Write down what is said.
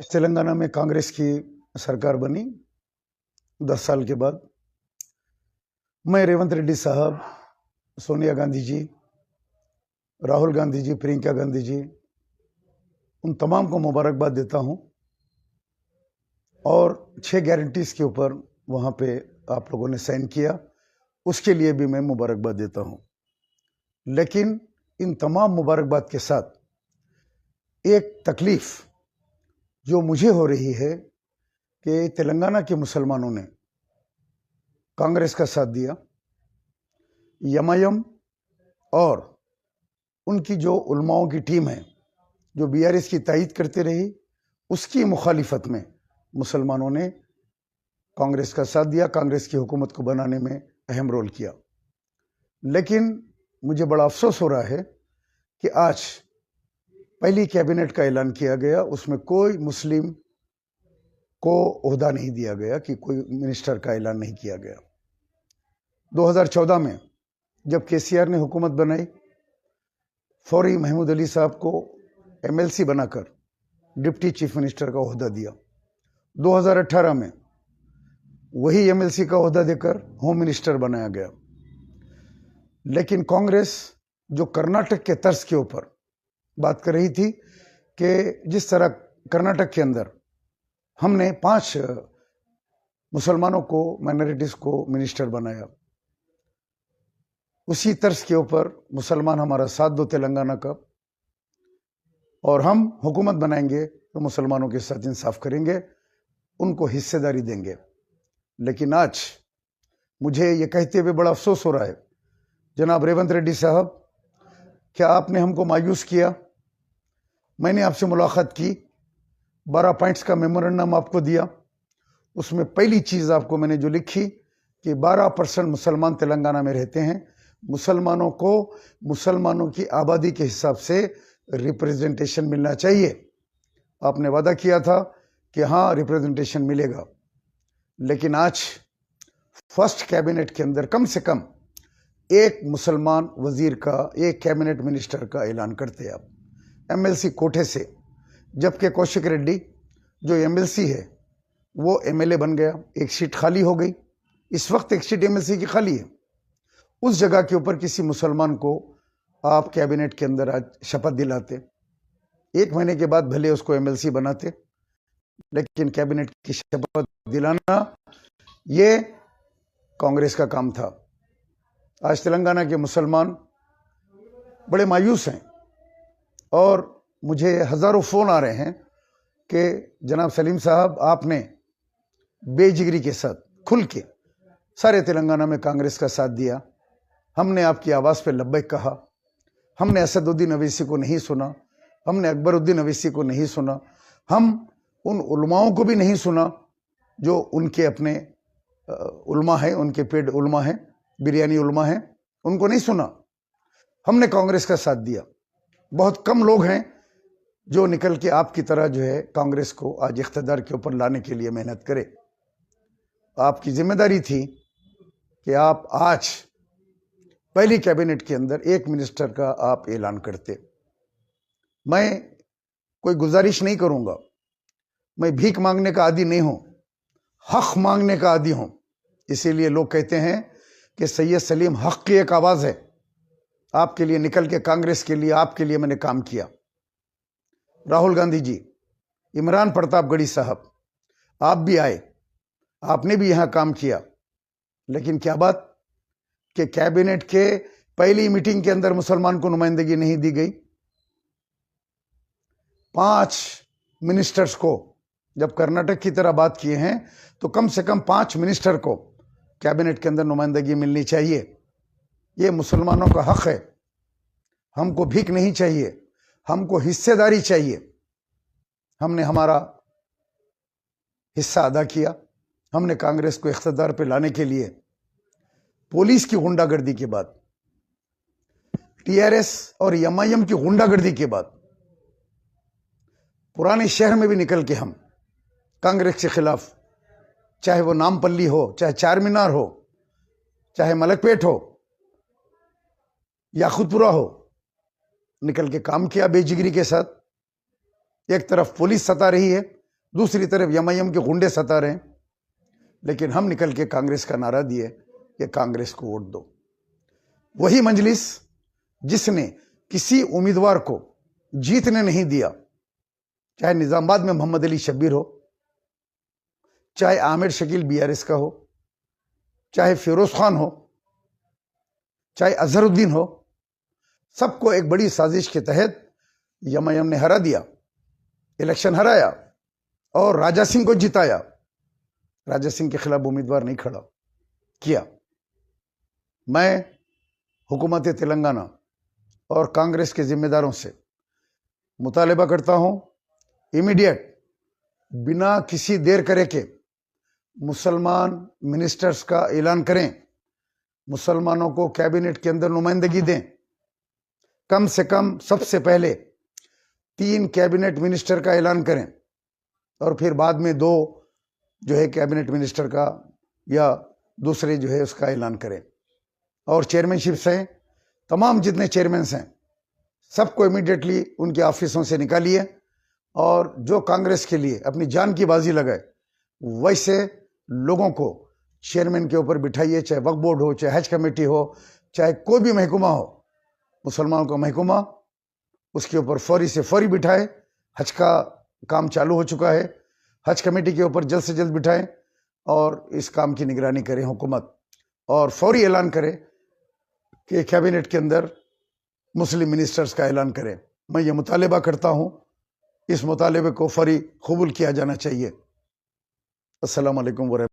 तेलंगाना में कांग्रेस की सरकार बनी 10 साल के बाद। मैं रेवंत रेड्डी साहब, सोनिया गांधी जी, राहुल गांधी जी, प्रियंका गांधी जी, उन तमाम को मुबारकबाद देता हूं और 6 गारंटीज के ऊपर वहां पे आप लोगों ने साइन किया, उसके लिए भी मैं मुबारकबाद देता हूं। लेकिन इन तमाम मुबारकबाद के साथ एक तकलीफ जो मुझे हो रही है कि तेलंगाना के मुसलमानों ने कांग्रेस का साथ दिया, एमआईएम और उनकी जो उलमाओं की टीम है जो बीआरएस की तायीद करती रही, उसकी मुखालिफत में मुसलमानों ने कांग्रेस का साथ दिया, कांग्रेस की हुकूमत को बनाने में अहम रोल किया। लेकिन मुझे बड़ा अफसोस हो रहा है कि आज पहली कैबिनेट का ऐलान किया गया, उसमें कोई मुस्लिम को ओहदा नहीं दिया गया, कि कोई मिनिस्टर का ऐलान नहीं किया गया। 2014 में जब केसीआर ने हुकूमत बनाई, फौरी महमूद अली साहब को एमएलसी बनाकर डिप्टी चीफ मिनिस्टर का ओहदा दिया। 2018 में वही एमएलसी का ओहदा देकर होम मिनिस्टर बनाया गया। लेकिन कांग्रेस जो कर्नाटक के तर्ज के ऊपर बात कर रही थी कि जिस तरह कर्नाटक के अंदर हमने 5 मुसलमानों को, माइनॉरिटीज को मिनिस्टर बनाया, उसी तर्ज के ऊपर मुसलमान हमारा साथ दो तेलंगाना का, और हम हुकूमत बनाएंगे तो मुसलमानों के साथ इंसाफ करेंगे, उनको हिस्सेदारी देंगे। लेकिन आज मुझे ये कहते हुए बड़ा अफसोस हो रहा है, जनाब रेवंत रेड्डी साहब, क्या आपने हमको मायूस किया। मैंने आपसे मुलाकात की, 12 पॉइंट्स का मेमोरेंडम आपको दिया। उसमें पहली चीज़ आपको मैंने जो लिखी कि 12% मुसलमान तेलंगाना में रहते हैं, मुसलमानों को मुसलमानों की आबादी के हिसाब से रिप्रेजेंटेशन मिलना चाहिए। आपने वादा किया था कि हाँ, रिप्रेजेंटेशन मिलेगा। लेकिन आज फर्स्ट कैबिनेट के अंदर कम से कम एक मुसलमान वजीर का, एक कैबिनेट मिनिस्टर का ऐलान करते आप एमएलसी कोटे से, जबकि कौशिक रेड्डी जो एमएलसी है वो एमएलए बन गया, एक सीट खाली हो गई। इस वक्त एक सीट एमएलसी की खाली है। उस जगह के ऊपर किसी मुसलमान को आप कैबिनेट के अंदर आज शपथ दिलाते, 1 महीने के बाद भले उसको एमएलसी बनाते, लेकिन कैबिनेट की शपथ दिलाना ये कांग्रेस का काम था। आज तेलंगाना के मुसलमान बड़े मायूस हैं और मुझे हजारों फोन आ रहे हैं कि जनाब सलीम साहब, आपने बेजिगरी के साथ खुल के सारे तेलंगाना में कांग्रेस का साथ दिया, हमने आपकी आवाज़ पे लब्बैक कहा, हमने असदुद्दीन अवैसी को नहीं सुना, हमने अकबरुद्दीन अवैसी को नहीं सुना, हम उन उलमाओं को भी नहीं सुना जो उनके अपने उलमा हैं, उनके पेड उलमा हैं, बिरयानी उलमा हैं, उनको नहीं सुना। हमने कांग्रेस का साथ दिया। बहुत कम लोग हैं जो निकल के आपकी तरह जो है कांग्रेस को आज इख्तिदार के ऊपर लाने के लिए मेहनत करे। आपकी जिम्मेदारी थी कि आप आज पहली कैबिनेट के अंदर एक मिनिस्टर का आप ऐलान करते। मैं कोई गुजारिश नहीं करूंगा, मैं भीख मांगने का आदी नहीं हूं, हक मांगने का आदी हूं। इसीलिए लोग कहते हैं कि सैयद सलीम हक की एक आवाज है। आपके लिए निकल के, कांग्रेस के लिए, आपके लिए मैंने काम किया। राहुल गांधी जी, इमरान प्रतापगढ़ी साहब, आप भी आए, आपने भी यहां काम किया। लेकिन क्या बात कि कैबिनेट के पहली मीटिंग के अंदर मुसलमान को नुमाइंदगी नहीं दी गई। 5 मिनिस्टर्स को, जब कर्नाटक की तरह बात किए हैं तो कम से कम 5 मिनिस्टर को कैबिनेट के अंदर नुमाइंदगी मिलनी चाहिए। ये मुसलमानों का हक है। हमको भीख नहीं चाहिए, हमको हिस्सेदारी चाहिए। हमने हमारा हिस्सा अदा किया। हमने कांग्रेस को इख्तिदार पे लाने के लिए पुलिस की गुंडागर्दी के बाद, टीआरएस और एमआईएम की गुंडागर्दी के बाद, पुराने शहर में भी निकल के हम कांग्रेस के खिलाफ, चाहे वो नामपल्ली हो, चाहे चार मीनार हो, चाहे मलकपेट हो या खुदपुरा हो, निकल के काम किया बेजिगरी के साथ। एक तरफ पुलिस सता रही है, दूसरी तरफ एमआईएम के गुंडे सता रहे हैं, लेकिन हम निकल के कांग्रेस का नारा दिए कि कांग्रेस को वोट दो। वही मजलिस जिसने किसी उम्मीदवार को जीतने नहीं दिया, चाहे निजामाबाद में मोहम्मद अली शब्बीर हो, चाहे आमिर शकील बीआरएस का हो, चाहे फिरोज खान हो, चाहे अजहरुद्दीन हो, सबको एक बड़ी साजिश के तहत एमआईएम ने हरा दिया, इलेक्शन हराया और राजा सिंह को जिताया। राजा सिंह के खिलाफ उम्मीदवार नहीं खड़ा किया। मैं हुकूमत तेलंगाना और कांग्रेस के जिम्मेदारों से मुतालबा करता हूं, इमीडिएट बिना किसी देर करे के मुसलमान मिनिस्टर्स का ऐलान करें, मुसलमानों को कैबिनेट के अंदर नुमाइंदगी दें। कम से कम सबसे पहले 3 कैबिनेट मिनिस्टर का ऐलान करें और फिर बाद में 2 जो है कैबिनेट मिनिस्टर का या दूसरे जो है उसका ऐलान करें। और चेयरमैनशिप्स हैं, तमाम जितने चेयरमैन्स हैं सबको इमीडिएटली उनके ऑफिसों से निकालिए और जो कांग्रेस के लिए अपनी जान की बाजी लगाए वैसे लोगों को चेयरमैन के ऊपर बिठाइए, चाहे वक्फ बोर्ड हो, चाहे हज कमेटी हो, चाहे कोई भी महकमा हो, मुसलमानों का महकमा, उसके ऊपर फौरी से फौरी बिठाए। हज का काम चालू हो चुका है, हज कमेटी के ऊपर जल्द से जल्द बिठाएं और इस काम की निगरानी करें हुकूमत, और फौरी ऐलान करें कि कैबिनेट के अंदर मुस्लिम मिनिस्टर्स का ऐलान करें। मैं ये मुतालबा करता हूं, इस मुतालबे को फौरी कबूल किया जाना चाहिए। अस्सलाम वालेकुम।